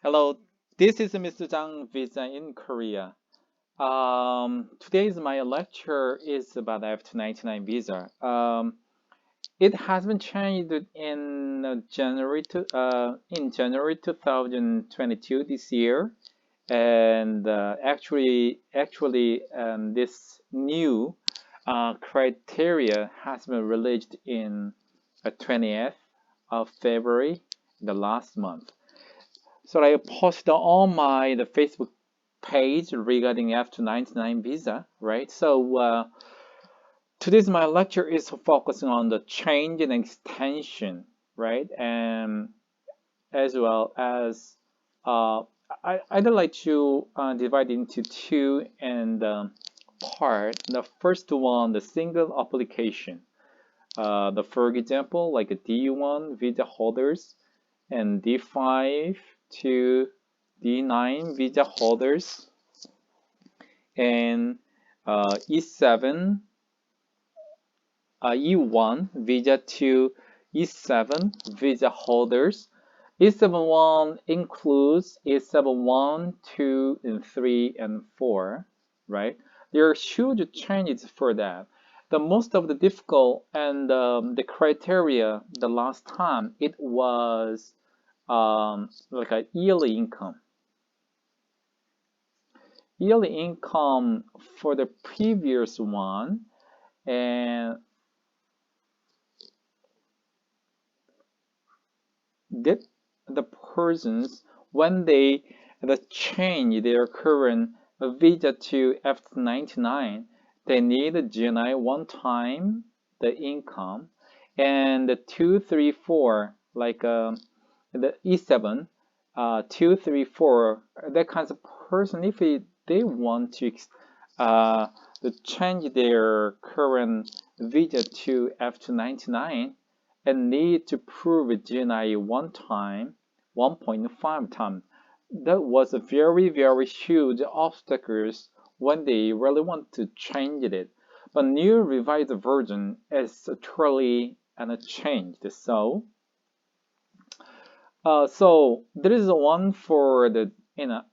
Hello, this is Mr. Zhang, Visa in Korea. Today's my lecture is about F-2-99 visa. It has been changed in January 2022 this year, and this new criteria has been released in 20th of February, the last month. So I posted on the Facebook page regarding F-2-99 visa, right? So today's my lecture is focusing on the change and extension, right? And as well as I'd like to divide into two and part. The first one, the single application. For example, like a D1 visa holders and D5 to D9 visa holders and E7, E1 visa to E7 visa holders. E7-1 includes E7-1, 2, and 3, and 4, right? There are huge changes for that. The most of the difficult and the criteria the last time it was like a yearly income. Yearly income for the previous one, and that the persons when they change their current visa to F-99, they need GNI one time the income, and the 2, 3, 4 like the E7, 2, 3, 4 that kinds of person if they want to change their current visa to F-2-99 and need to prove GNI one time, 1.5 times. That was a very, very huge obstacles when they really want to change it. But new revised version is truly unchanged. So there is one for the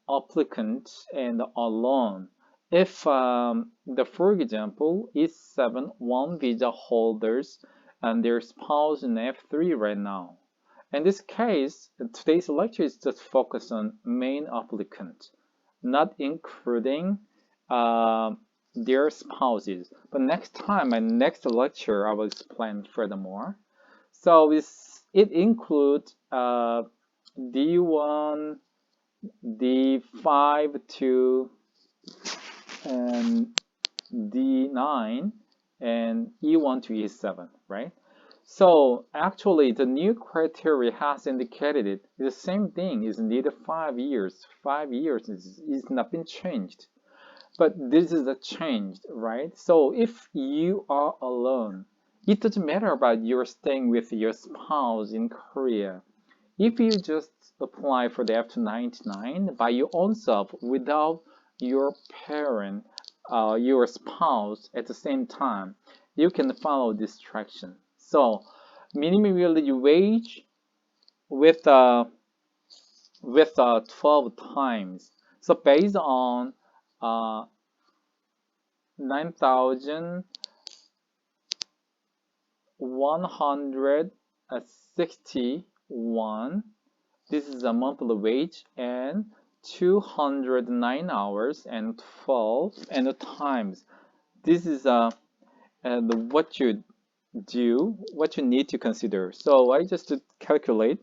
applicant and alone. If for example, E7 one visa holders and their spouse in F3 right now. In this case, today's lecture is just focused on main applicant, not including their spouses. But next time, my next lecture, I will explain furthermore. So it includes D1, D5 to D9, and E1 to E7, right? So actually, the new criteria has indicated it. The same thing is needed 5 years. 5 years is not been changed. But this is a change, right? So if you are alone, it doesn't matter about you're staying with your spouse in Korea. If you just apply for the F-2-99 by your own self without your parent, your spouse at the same time, you can follow this direction. So minimum yearly wage with 12 times. So based on 9,161. This is a monthly wage and 209 hours and 12 and the times. This is what you do, what you need to consider. So I just calculate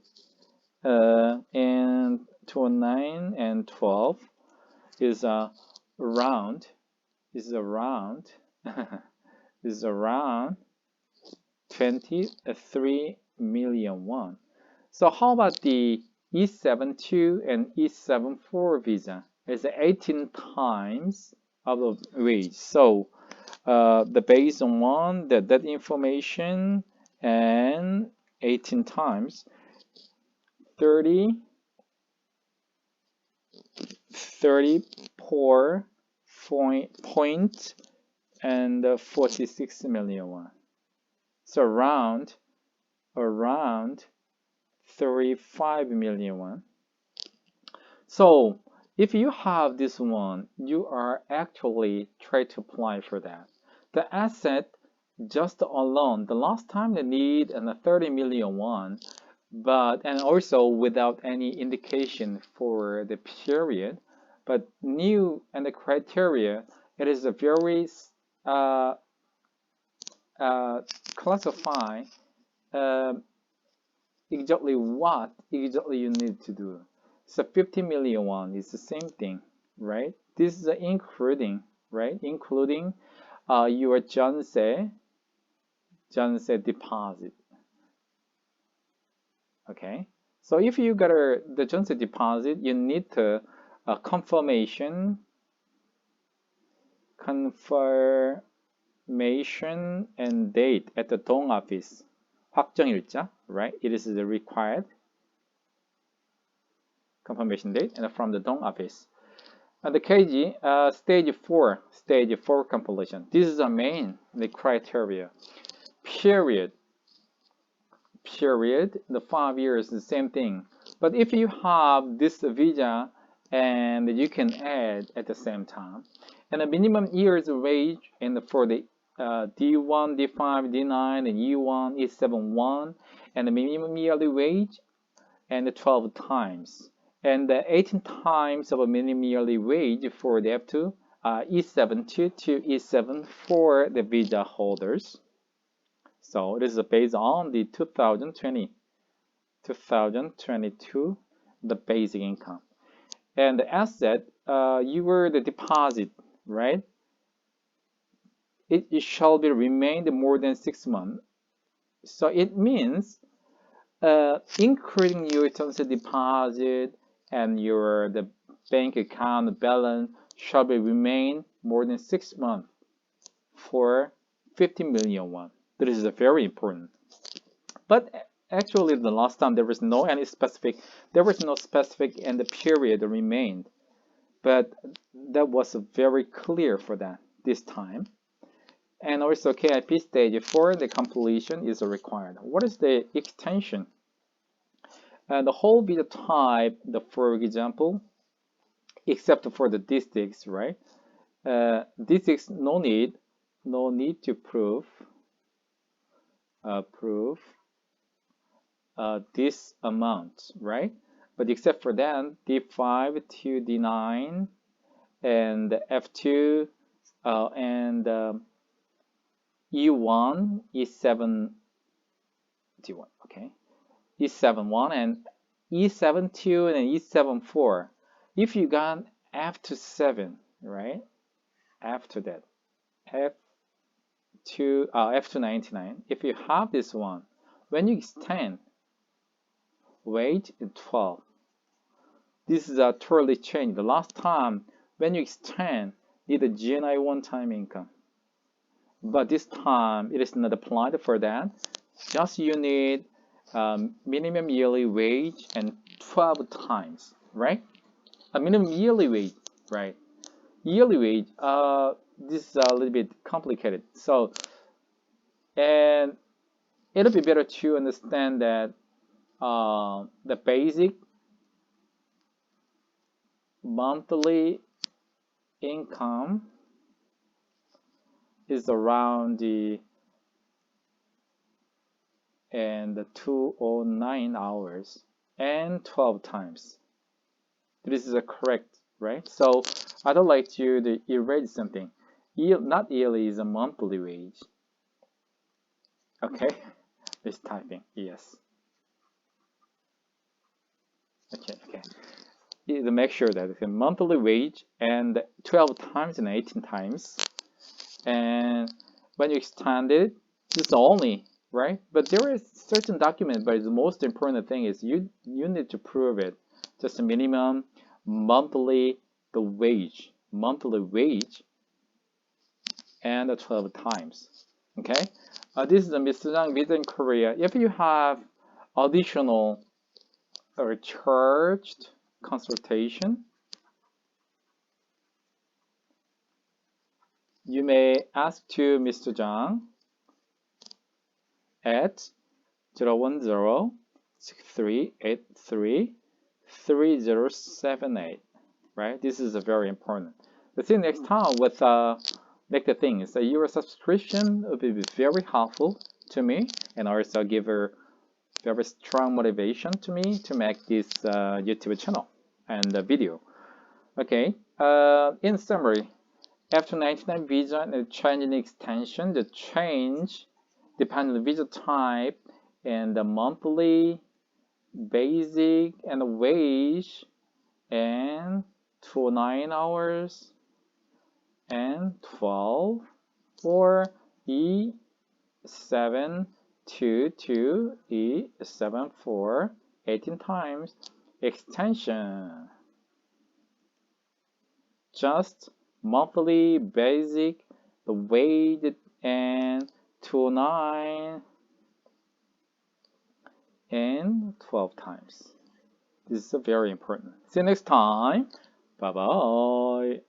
and 209 and 12 is around is around is around 23 million won. So how about the E72 and E74 visa? It's 18 times of the wage. So the base on one, that information, and 18 times 30, 34 point and 46 million won. So around 35 million won. So if you have this one, you are actually trying to apply for that. The asset just alone, the last time they need a 30 million won, but and also without any indication for the period, but new and the criteria, it is a very uh, classify uh, exactly what exactly you need to do. So 50 million won is the same thing, right? This is including, right? Including your 전세 deposit. Okay. So if you got the 전세 deposit, you need to confirmation and date at the 동 office. 확정일자, right? It is the required confirmation date and from the 동 office. The KG, stage 4 completion. This is the main the criteria. Period, the 5 years, the same thing. But if you have this visa and you can add at the same time, and the minimum years wage and for the D1, D5, D9, and E1, E7, and the minimum yearly wage and 12 times. And 18 times of a minimum yearly wage for the F2, E7 to E7 for the visa holders. So this is based on the 2022, the basic income. And the asset, you were the deposit, right? It shall be remained more than 6 months. So it means increasing your terms of deposit and the bank account balance shall be remain more than 6 months for 50 million won. That is very important. But actually, the last time there was no specific and the period remained. But that was very clear for that this time. And also KIP stage 4, the completion is required. What is the extension? The whole visa type, for example, except for the districts, right? Districts no need to prove this amount, right? But except for that, D5 to D9 and F2 and E1, E7, D1, okay, E7-1 and E7-2 and E7-4. If you got F-7, right? After that, F-2-99. If you have this one, when you extend, wait 12. This is a totally change. The last time when you extend, need a GNI one-time income. But this time it is not applied for that. Just you need minimum yearly wage and 12 times, right? A minimum yearly wage, right? Yearly wage, this is a little bit complicated. So, and it'll be better to understand that the basic monthly income is around the 209 hours and 12 times. This is correct, right? So I don't like to erase something. Not yearly is a monthly wage. Okay, it's typing, yes. Okay. To make sure that it's a monthly wage and 12 times and 18 times. And when you extend it, this is only, right? But there is certain document, but the most important thing is you need to prove it. Just a minimum monthly wage and 12 times. Okay, this is Mr. Zhang visainkorea. If you have additional or charged consultation, you may ask to Mr. Zhang at 010-6383-3299. 3078, right? This is very important. The thing next time with make the things that your subscription will be very helpful to me and also give a very strong motivation to me to make this YouTube channel and video. Okay, in summary, F-2-99 visa and the changing extension, the change depends on the visa type and the monthly, basic, and the wage, and 9 hours, and 12, or E722, E74, 18 times, extension. Just monthly, basic, the wage, and 9 and 12 times. This is very important. See you next time. Bye bye.